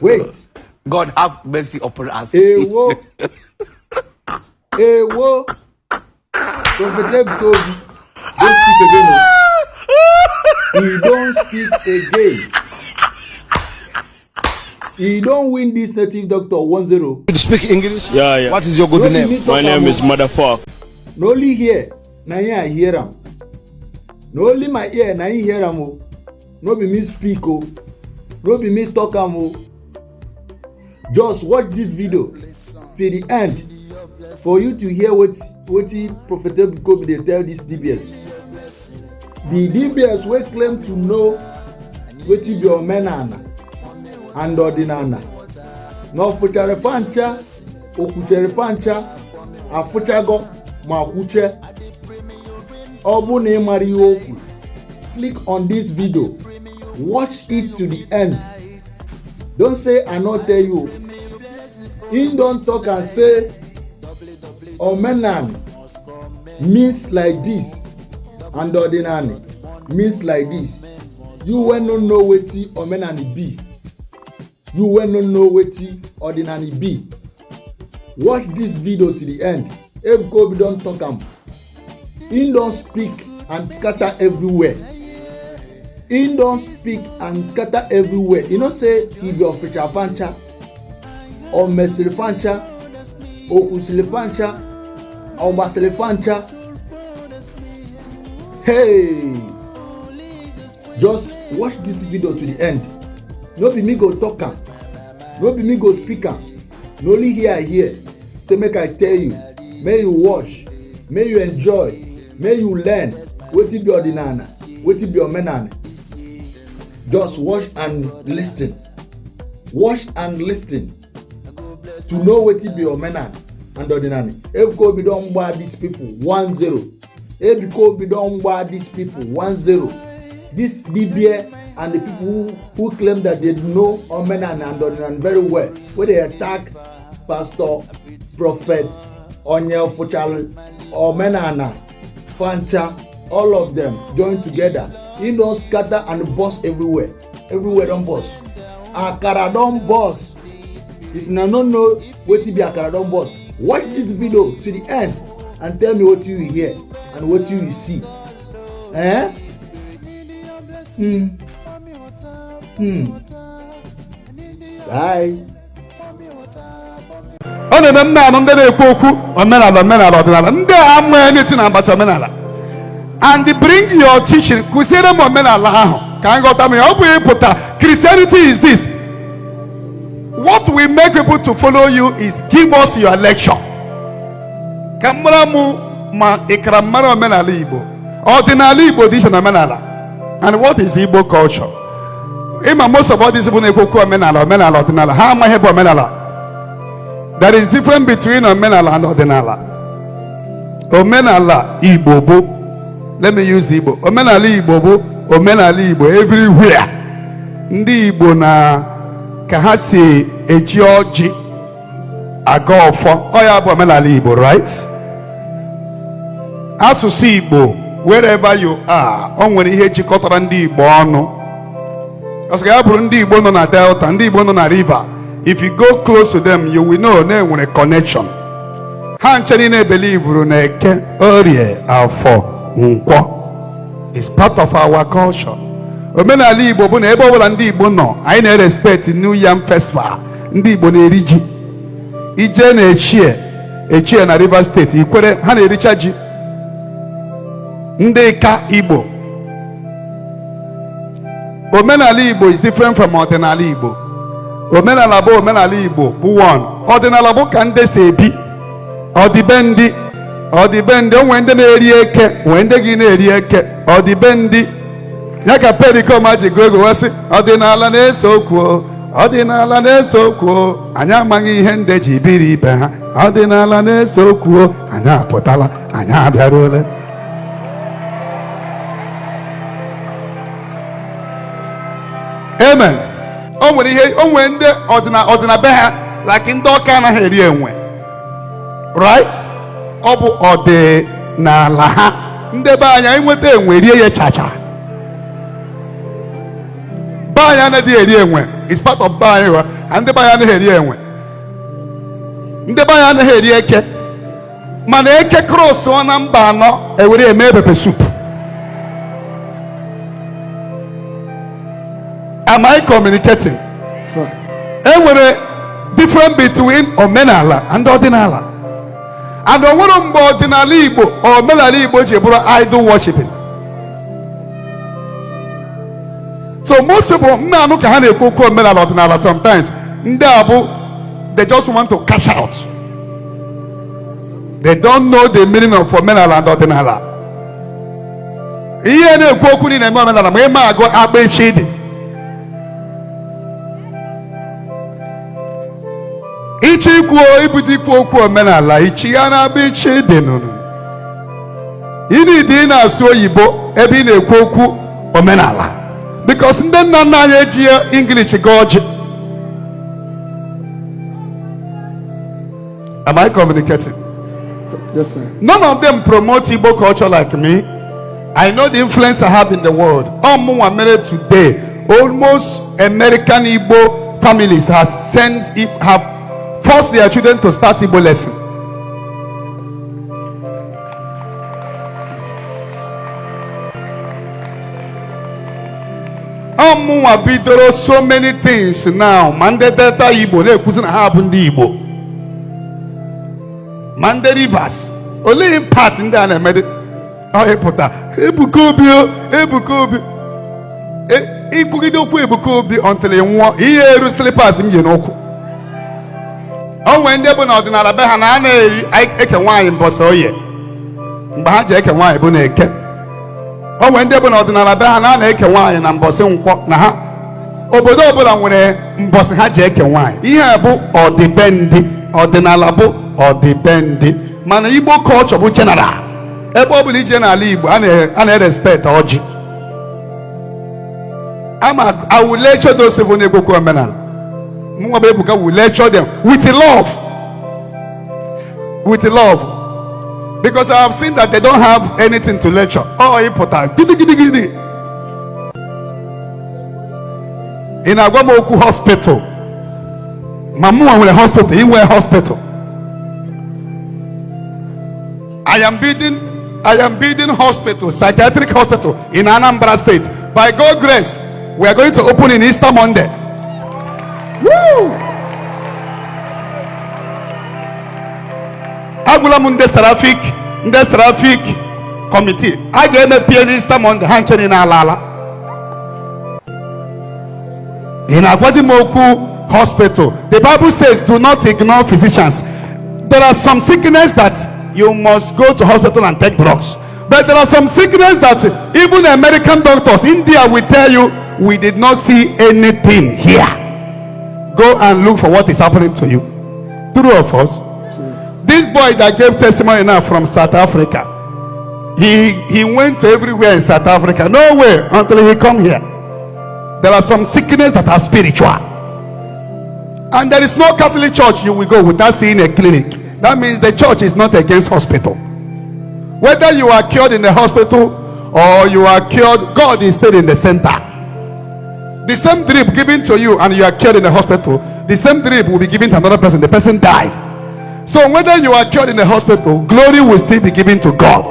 Wait. God have mercy upon us. Ewo. Prophet Ebuka Obi, don't speak again. He don't speak again. He don't win this native doctor 1-0. You speak English? Yeah. What is your good name? My name is Motherfucker. No only here, na here I hear him. No only my ear, na hear him. No be me speak, oh. No be me talk am. Just watch this video till the end for you to hear what Prophet Ebuka Obi dey tell this DBS. The DBS wey claim to know wetin be Omanala and Ordinala. No fuchere pancha, okuchere pancha, afuchago ma kuche. Obu na imari okwu. Click on this video. Watch it to the end. Don't say I not tell you. He don't talk and say Omanala means like this and Ordinala means like this. You will not know wetin Omanala be. You will not know wetin Ordinala be. Watch this video to the end. Ebuka Obi don't talk am. He don't speak and scatter everywhere. He don't speak and scatter everywhere. You know say he be official fancha or mesile fancha or usile fancha or basile fancha. Hey, just watch this video to the end. No be me go talk am, no be me go speak am. No only here I hear. Say make I tell you, may you watch, may you enjoy, may you learn wetin be Ordinala, wetin be Omanala. Just watch and listen. Watch and listen to know wetin be Omanala and Ordinala. Ebuka Obi don gba these people 1-0. Ebuka Obi don gba these people 1-0. This DBA and the people who claim that they know Omanala and Ordinala very well, where they attack Pastor, Prophet, Onyel Fuchal, Omanala, Fancha, all of them join together. He don scatter and burst everywhere. Everywhere don burst. Akara don burst. If una no know wetin be akara don burst, watch this video to the end and tell me what you hear and what you see. Bye. And bring your teaching. Christianity is this. What will make people to follow you is give us your lecture. And what is Igbo culture? Most of all these people there is difference between Omanala and Ordinala. Omanala Igbo. Let me use Igbo. Omanala Igbo. Omanala Igbo everywhere. Ndi Igbo na kahasi ejioji agofo. Oya bụ Omanala Igbo, right? Asụsụ Igbo, wherever you are, o nwere ihe jikọtara ndị Igbo ọnụ. Ọsọ ya bụrụ ndị Igbo nọ na Delta, ndị Igbo nọ na River. If you go close to them, you will know na enwere connection. Ha ncheri na believe na Eke, Orie, Afọ, Nkwọ. It's part of our culture. Omenala Igbo bụ na ebe ọbụla ndị Igbo nọ, anyị na-respect New Yam Festival. Ndị Igbo na-eri ji. Ije na Echie na Rivers State, Ikwere ha na-ericha ji. Ndị ka Igbo. Omenala Igbo is different from Ordinala Igbo. Omenala Igbo bụ one. Ordinala bụ ka ndị si ebi. Ọdịbendị onwe ndị na-eri eke, onwe ndị gị na-eri eke. Ọdịbendị ya ka perikom ji go ego wesị Ordinala na-ese okwu. Ordinala na-ese okwu. Anyị amaghị ihe ndị ji biri ibe ha. Ordinala na-ese okwu. Anyị apụtala, anyị abịaruola. Amen. O nwere ndị ọdịna be ha like ndị ọka anaghị eri enwe. Right? Ọ bụ ọdịnala ha. Ndị be anyị nweta enwe rie ya chacha. Bayana di eri enwe. It's part of Bayana. And the Bayana eri enwe. The Bayana eri eke. Man eke cross on ambano. Ewere eme pepe soup. Am I communicating? Sir. Ewere difference between Omanala and Ordinala. And the one Ordinala Igbo or Omanala Igbo jebura idol worshiping. So most people now look at Ordinala sometimes. They just want to cash out. They don't know the meaning of Omanala and Ordinala. Iye ne kwoku ni na Omanala me ma go agbe shidi. Ichi kwuo ibudi kwokwu Omenala ichi ya na be shidi nunu. Ini di na asụ oyibo ebe ị na-ekwu okwu Omenala. Because ndị nna nna anyị eji English gọọjị. Am I communicating? Yes, sir. None of them promote Igbo culture like me. I know the influence I have in the world. Married today, almost American Igbo families have forced their children to start Igbo lesson. Bidoro so many things now. Mande Delta Igbo, they couldn't have in the Igbo. Mande Rivers, only in part in there. Ebuka Obi. Ebuka Obi until he won. He hear slippers in Yenoku. Oh, when they were not in Alabama, I can wine in Bosoye. Baja can wine Buneke. Oh, when they were not in Alabama, I can wine and Boson Naha. Obodo when a boss had can wine. Iabu or the bendy or the Nalabo or the bendy. Man, Igbo culture, which general. Everybody generally and respect Oji. I will lecture those people who go Menal. Ebuka will lecture them with love. With love. Because I have seen that they don't have anything to lecture. Oh, important. Gidi. In Agwamoku Hospital. Mamu were hospital. He were hospital. I am building hospital, psychiatric hospital in Anambra State. By God's grace, we are going to open in Easter Monday. Woo! Agulamunde Seraphic Committee. I gave a PN Easter Monday, Hanchan in Alala. In Agwadimoku Hospital, the Bible says, do not ignore physicians. There are some sickness that you must go to hospital and take drugs. But there are some sickness that even American doctors, India will tell you, we did not see anything here. Go and look for what is happening to you. True or false? This boy that gave testimony now from South Africa, he went to everywhere in South Africa, nowhere until he come here. There are some sickness that are spiritual. And there is no Catholic church you will go without seeing a clinic. That means the church is not against hospital. Whether you are cured in the hospital or you are cured, God is still in the center. The same drip given to you and you are cured in the hospital, the same drip will be given to another person. The person died. So whether you are cured in the hospital, glory will still be given to God.